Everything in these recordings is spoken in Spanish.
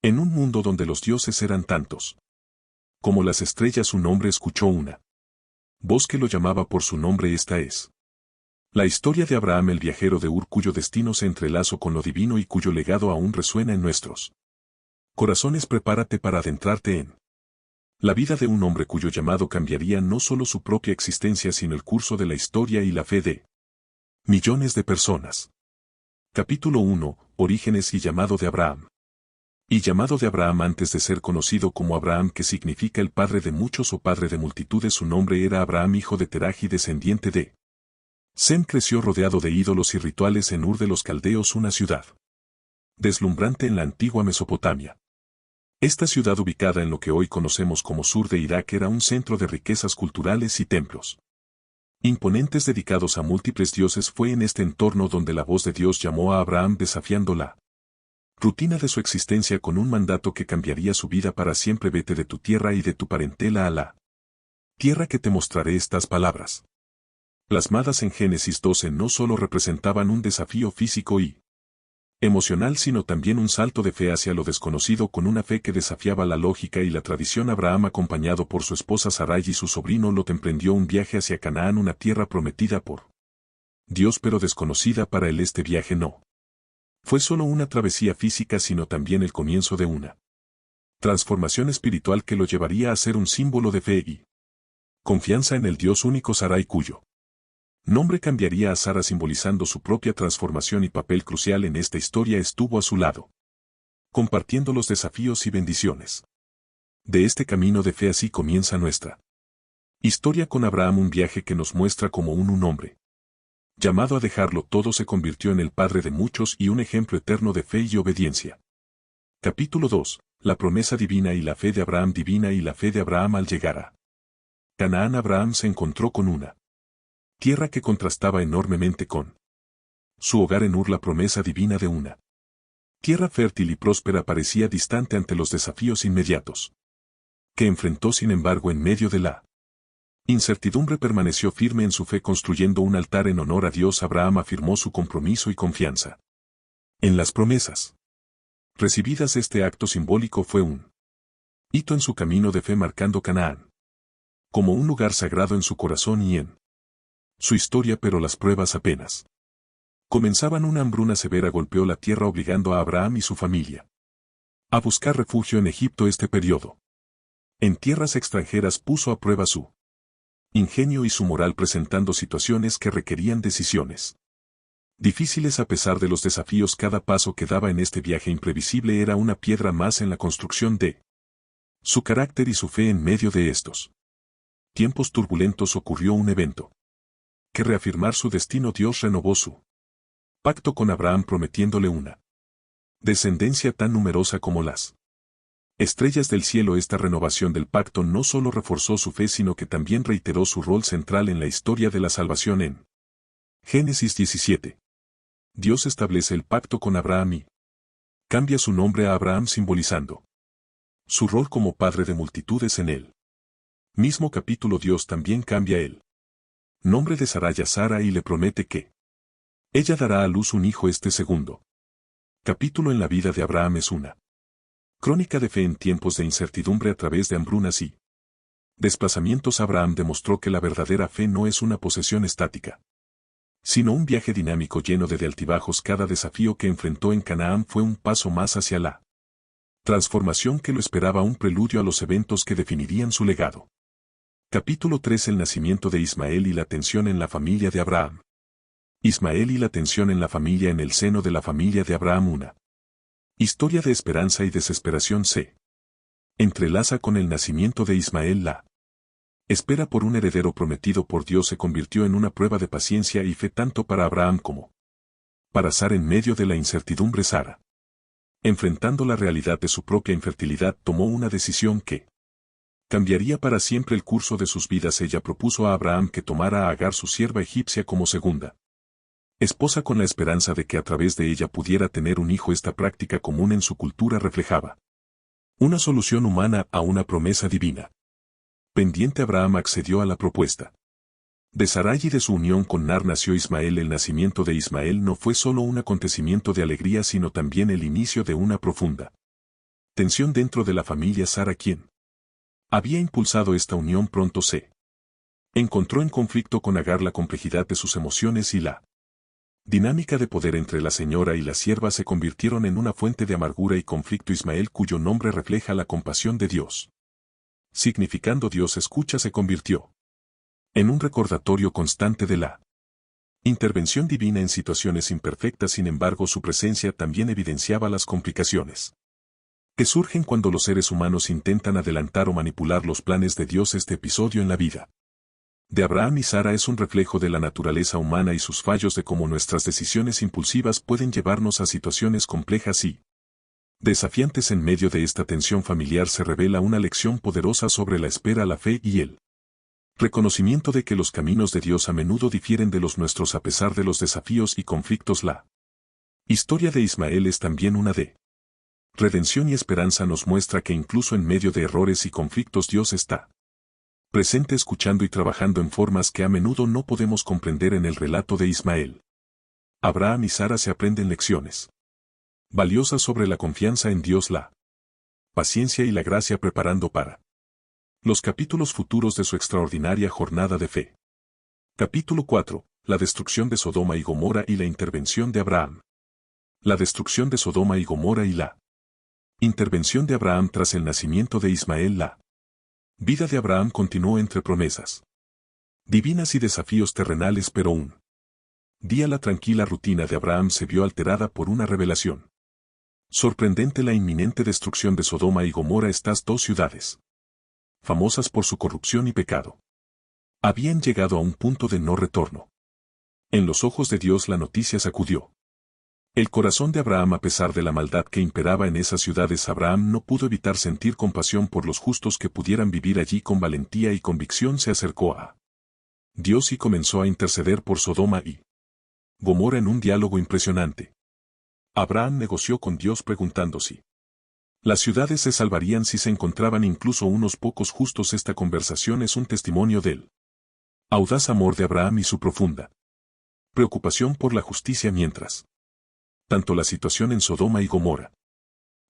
En un mundo donde los dioses eran tantos como las estrellas, un hombre escuchó una voz que lo llamaba por su nombre. Esta es la historia de Abraham, el viajero de Ur, cuyo destino se entrelazó con lo divino y cuyo legado aún resuena en nuestros corazones. Prepárate para adentrarte en la vida de un hombre cuyo llamado cambiaría no solo su propia existencia sino el curso de la historia y la fe de millones de personas. Capítulo 1. Orígenes y llamado de Abraham. Y llamado de Abraham. Antes de ser conocido como Abraham, que significa el padre de muchos o padre de multitudes, su nombre era Abraham, hijo de Teraj y descendiente de Sem. Creció rodeado de ídolos y rituales en Ur de los Caldeos, una ciudad deslumbrante en la antigua Mesopotamia. Esta ciudad, ubicada en lo que hoy conocemos como sur de Irak, era un centro de riquezas culturales y templos imponentes dedicados a múltiples dioses. Fue en este entorno donde la voz de Dios llamó a Abraham, desafiando la rutina de su existencia con un mandato que cambiaría su vida para siempre. Vete de tu tierra y de tu parentela a la tierra que te mostraré. Estas palabras, plasmadas en Génesis 12, no solo representaban un desafío físico y emocional, sino también un salto de fe hacia lo desconocido, con una fe que desafiaba la lógica y la tradición. Abraham, acompañado por su esposa Sarai y su sobrino Lot, emprendió un viaje hacia Canaán, una tierra prometida por Dios pero desconocida para él. Este viaje no fue solo una travesía física, sino también el comienzo de una transformación espiritual que lo llevaría a ser un símbolo de fe y confianza en el Dios único. Sarai, cuyo nombre cambiaría a Sara, simbolizando su propia transformación y papel crucial en esta historia, estuvo a su lado, compartiendo los desafíos y bendiciones de este camino de fe. Así comienza nuestra historia con Abraham, un viaje que nos muestra cómo un hombre llamado a dejarlo todo se convirtió en el padre de muchos y un ejemplo eterno de fe y obediencia. Capítulo 2. La promesa divina y la fe de Abraham. Divina y la fe de Abraham. Al llegar a Canaán, Abraham se encontró con una tierra que contrastaba enormemente con su hogar en Ur. La promesa divina de una tierra fértil y próspera parecía distante ante los desafíos inmediatos que enfrentó. Sin embargo, en medio de la incertidumbre permaneció firme en su fe, construyendo un altar en honor a Dios. Abraham afirmó su compromiso y confianza en las promesas recibidas. Este acto simbólico fue un hito en su camino de fe, marcando Canaán como un lugar sagrado en su corazón y en su historia. Pero las pruebas apenas comenzaban. Una hambruna severa golpeó la tierra, obligando a Abraham y su familia a buscar refugio en Egipto. Este periodo en tierras extranjeras puso a prueba su ingenio y su moral, presentando situaciones que requerían decisiones difíciles. A pesar de los desafíos, cada paso que daba en este viaje imprevisible era una piedra más en la construcción de su carácter y su fe. En medio de estos tiempos turbulentos ocurrió un evento que reafirmar su destino. Dios renovó su pacto con Abraham, prometiéndole una descendencia tan numerosa como las estrellas del cielo. Esta renovación del pacto no solo reforzó su fe, sino que también reiteró su rol central en la historia de la salvación. En Génesis 17, Dios establece el pacto con Abraham y cambia su nombre a Abraham, simbolizando su rol como padre de multitudes. En el mismo capítulo, Dios también cambia el nombre de Sarai a Sara y le promete que ella dará a luz un hijo. Este segundo capítulo en la vida de Abraham es una crónica de fe en tiempos de incertidumbre. A través de hambrunas y desplazamientos, Abraham demostró que la verdadera fe no es una posesión estática, sino un viaje dinámico lleno de altibajos. Cada desafío que enfrentó en Canaán fue un paso más hacia la transformación que lo esperaba, un preludio a los eventos que definirían su legado. Capítulo 3. El nacimiento de Ismael y la tensión en la familia de Abraham. Ismael y la tensión en la familia. En el seno de la familia de Abraham, una historia de esperanza y desesperación se entrelaza con el nacimiento de Ismael. La espera por un heredero prometido por Dios se convirtió en una prueba de paciencia y fe tanto para Abraham como para Sara. En medio de la incertidumbre, Sara, enfrentando la realidad de su propia infertilidad, tomó una decisión que cambiaría para siempre el curso de sus vidas. Ella propuso a Abraham que tomara a Agar, su sierva egipcia, como segunda esposa, con la esperanza de que a través de ella pudiera tener un hijo. Esta práctica común en su cultura reflejaba una solución humana a una promesa divina pendiente. Abraham accedió a la propuesta de Sarai y de su unión con Nar nació Ismael. El nacimiento de Ismael no fue solo un acontecimiento de alegría, sino también el inicio de una profunda Tensión dentro de la familia Sara, quien había impulsado esta unión, pronto se encontró en conflicto con Agar. La complejidad de sus emociones y la dinámica de poder entre la señora y la sierva se convirtieron en una fuente de amargura y conflicto. Ismael, cuyo nombre refleja la compasión de Dios, significando Dios escucha, se convirtió en un recordatorio constante de la intervención divina en situaciones imperfectas. Sin embargo, su presencia también evidenciaba las complicaciones que surgen cuando los seres humanos intentan adelantar o manipular los planes de Dios. Este episodio en la vida de Abraham y Sara es un reflejo de la naturaleza humana y sus fallos, de cómo nuestras decisiones impulsivas pueden llevarnos a situaciones complejas y desafiantes. En medio de esta tensión familiar se revela una lección poderosa sobre la espera, la fe y el reconocimiento de que los caminos de Dios a menudo difieren de los nuestros a pesar de los desafíos y conflictos. La historia de Ismael es también una de redención y esperanza. Nos muestra que incluso en medio de errores y conflictos Dios está presente, escuchando y trabajando en formas que a menudo no podemos comprender. En el relato de Ismael, Abraham y Sara se aprenden lecciones valiosas sobre la confianza en Dios, la paciencia y la gracia, preparando para los capítulos futuros de su extraordinaria jornada de fe. Capítulo 4. La destrucción de Sodoma y Gomorra y la intervención de Abraham. La destrucción de Sodoma y Gomorra y la intervención de Abraham tras el nacimiento de Ismael. La vida de Abraham continuó entre promesas divinas y desafíos terrenales, pero un día la tranquila rutina de Abraham se vio alterada por una revelación sorprendente: la inminente destrucción de Sodoma y Gomorra. Estas dos ciudades, famosas por su corrupción y pecado, habían llegado a un punto de no retorno. En los ojos de Dios la noticia sacudió el corazón de Abraham. A pesar de la maldad que imperaba en esas ciudades, Abraham no pudo evitar sentir compasión por los justos que pudieran vivir allí. Con valentía y convicción se acercó a Dios y comenzó a interceder por Sodoma y Gomorra en un diálogo impresionante. Abraham negoció con Dios preguntando si las ciudades se salvarían si se encontraban incluso unos pocos justos. Esta conversación es un testimonio del audaz amor de Abraham y su profunda preocupación por la justicia. Mientras tanto, la situación en Sodoma y Gomorra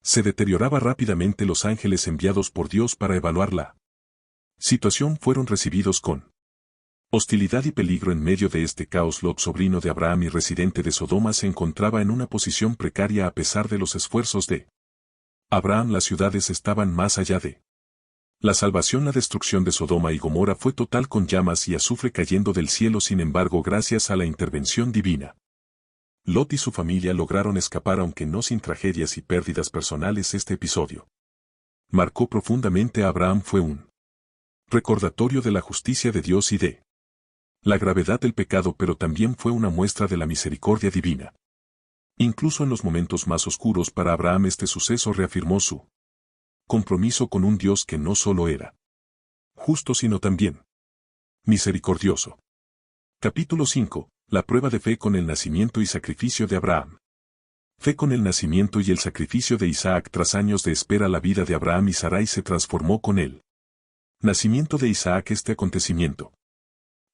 se deterioraba rápidamente. Los ángeles enviados por Dios para evaluar la situación fueron recibidos con hostilidad y peligro. En medio de este caos, Lot, sobrino de Abraham y residente de Sodoma, se encontraba en una posición precaria. A pesar de los esfuerzos de Abraham, las ciudades estaban más allá de la salvación. La destrucción de Sodoma y Gomorra fue total, con llamas y azufre cayendo del cielo. Sin embargo, gracias a la intervención divina, Lot y su familia lograron escapar, aunque no sin tragedias y pérdidas personales. Este episodio marcó profundamente a Abraham. Fue un recordatorio de la justicia de Dios y de la gravedad del pecado, pero también fue una muestra de la misericordia divina. Incluso en los momentos más oscuros para Abraham, este suceso reafirmó su compromiso con un Dios que no solo era justo sino también misericordioso. Capítulo 5. La prueba de fe con el nacimiento y sacrificio de Abraham. Fe con el nacimiento y el sacrificio de Isaac. Tras años de espera, la vida de Abraham y Sarai se transformó con el nacimiento de Isaac. Este acontecimiento,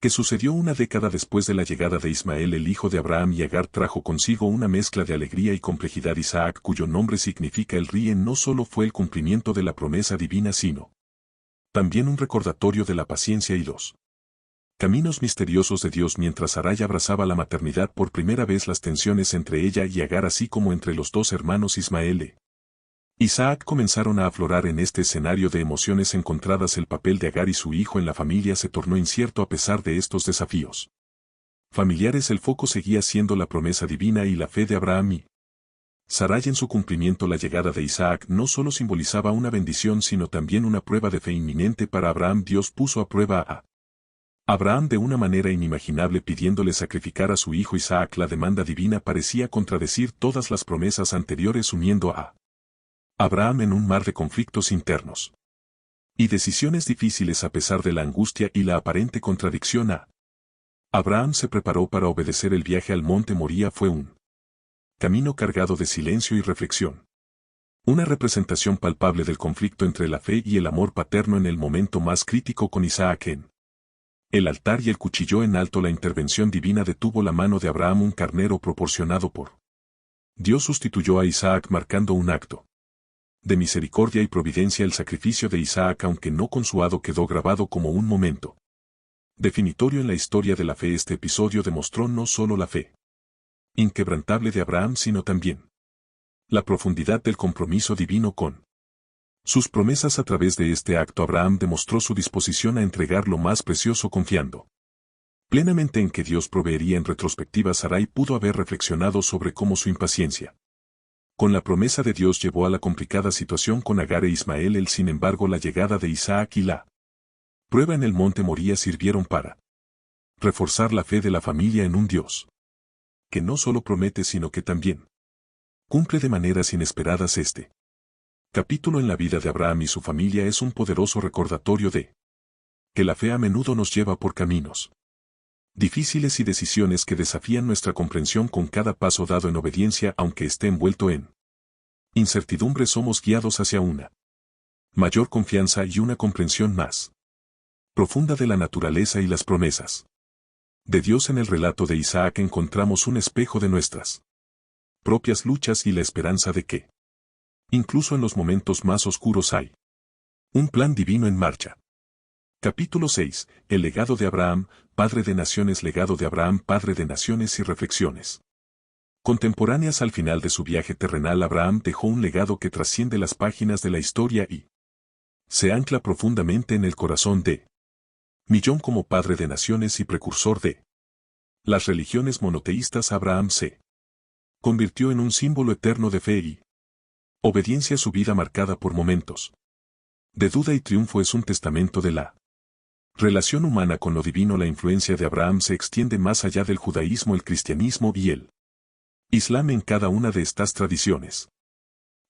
que sucedió una década después de la llegada de Ismael, el hijo de Abraham y Agar, trajo consigo una mezcla de alegría y complejidad. Isaac, cuyo nombre significa el ríe, no solo fue el cumplimiento de la promesa divina, sino también un recordatorio de la paciencia y los caminos misteriosos de Dios. Mientras Sarai abrazaba la maternidad por primera vez, las tensiones entre ella y Agar, así como entre los dos hermanos Ismael e Isaac, comenzaron a aflorar. En este escenario de emociones encontradas, el papel de Agar y su hijo en la familia se tornó incierto. A pesar de estos desafíos familiares, el foco seguía siendo la promesa divina y la fe de Abraham y Sarai en su cumplimiento. La llegada de Isaac no solo simbolizaba una bendición, sino también una prueba de fe inminente para Abraham. Dios puso a prueba a Abraham de una manera inimaginable, pidiéndole sacrificar a su hijo Isaac. La demanda divina parecía contradecir todas las promesas anteriores, uniendo a Abraham en un mar de conflictos internos y decisiones difíciles. A pesar de la angustia y la aparente contradicción, Abraham se preparó para obedecer. El viaje al monte Moría fue un camino cargado de silencio y reflexión, una representación palpable del conflicto entre la fe y el amor paterno en el momento más crítico. Con Isaac en el altar y el cuchillo en alto, la intervención divina detuvo la mano de Abraham. Un carnero proporcionado por Dios sustituyó a Isaac, marcando un acto De misericordia y providencia el sacrificio de Isaac, aunque no consuado, quedó grabado como un momento definitorio en la historia de la fe. Este episodio demostró no solo la fe inquebrantable de Abraham, sino también la profundidad del compromiso divino con sus promesas. A través de este acto, Abraham demostró su disposición a entregar lo más precioso, confiando plenamente en que Dios proveería. En retrospectiva, Sarai pudo haber reflexionado sobre cómo su impaciencia con la promesa de Dios llevó a la complicada situación con Agar e Ismael. Sin embargo, la llegada de Isaac y la prueba en el monte Moría sirvieron para reforzar la fe de la familia en un Dios que no solo promete, sino que también cumple de maneras inesperadas. Este capítulo en la vida de Abraham y su familia es un poderoso recordatorio de que la fe a menudo nos lleva por caminos difíciles y decisiones que desafían nuestra comprensión. Con cada paso dado en obediencia, aunque esté envuelto en incertidumbre, somos guiados hacia una mayor confianza y una comprensión más profunda de la naturaleza y las promesas de Dios. En el relato de Isaac encontramos un espejo de nuestras propias luchas y la esperanza de que, incluso en los momentos más oscuros, hay un plan divino en marcha. Capítulo 6. El legado de Abraham, padre de naciones. Legado de Abraham, padre de naciones y reflexiones contemporáneas. Al final de su viaje terrenal, Abraham dejó un legado que trasciende las páginas de la historia y se ancla profundamente en el corazón de millón. Como padre de naciones y precursor de las religiones monoteístas, Abraham se convirtió en un símbolo eterno de fe y obediencia. Su vida, marcada por momentos de duda y triunfo, es un testamento de la relación humana con lo divino. La influencia de Abraham se extiende más allá del judaísmo, el cristianismo y el islam. En cada una de estas tradiciones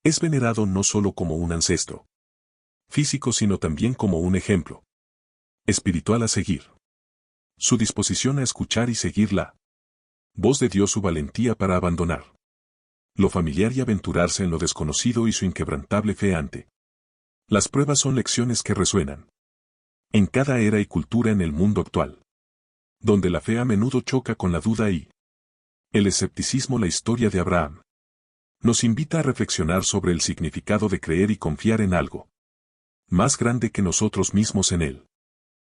es venerado no solo como un ancestro físico, sino también como un ejemplo espiritual a seguir. Su disposición a escuchar y seguir la voz de Dios, su valentía para abandonar lo familiar y aventurarse en lo desconocido, y su inquebrantable fe ante las pruebas son lecciones que resuenan en cada era y cultura. En el mundo actual, donde la fe a menudo choca con la duda y el escepticismo, la historia de Abraham nos invita a reflexionar sobre el significado de creer y confiar en algo más grande que nosotros mismos. En él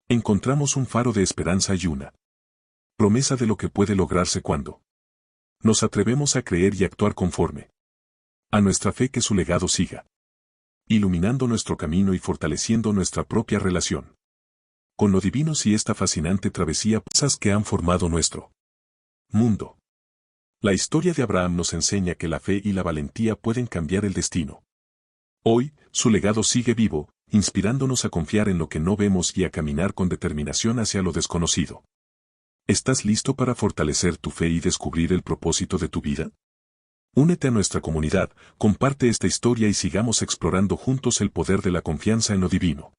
encontramos un faro de esperanza y una promesa de lo que puede lograrse cuando nos atrevemos a creer y actuar conforme a nuestra fe. Que su legado siga iluminando nuestro camino y fortaleciendo nuestra propia relación con lo divino. Y esta fascinante travesía, cosas que han formado nuestro mundo. La historia de Abraham nos enseña que la fe y la valentía pueden cambiar el destino. Hoy, su legado sigue vivo, inspirándonos a confiar en lo que no vemos y a caminar con determinación hacia lo desconocido. ¿Estás listo para fortalecer tu fe y descubrir el propósito de tu vida? Únete a nuestra comunidad, comparte esta historia y sigamos explorando juntos el poder de la confianza en lo divino.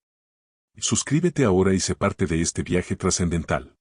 Suscríbete ahora y sé parte de este viaje trascendental.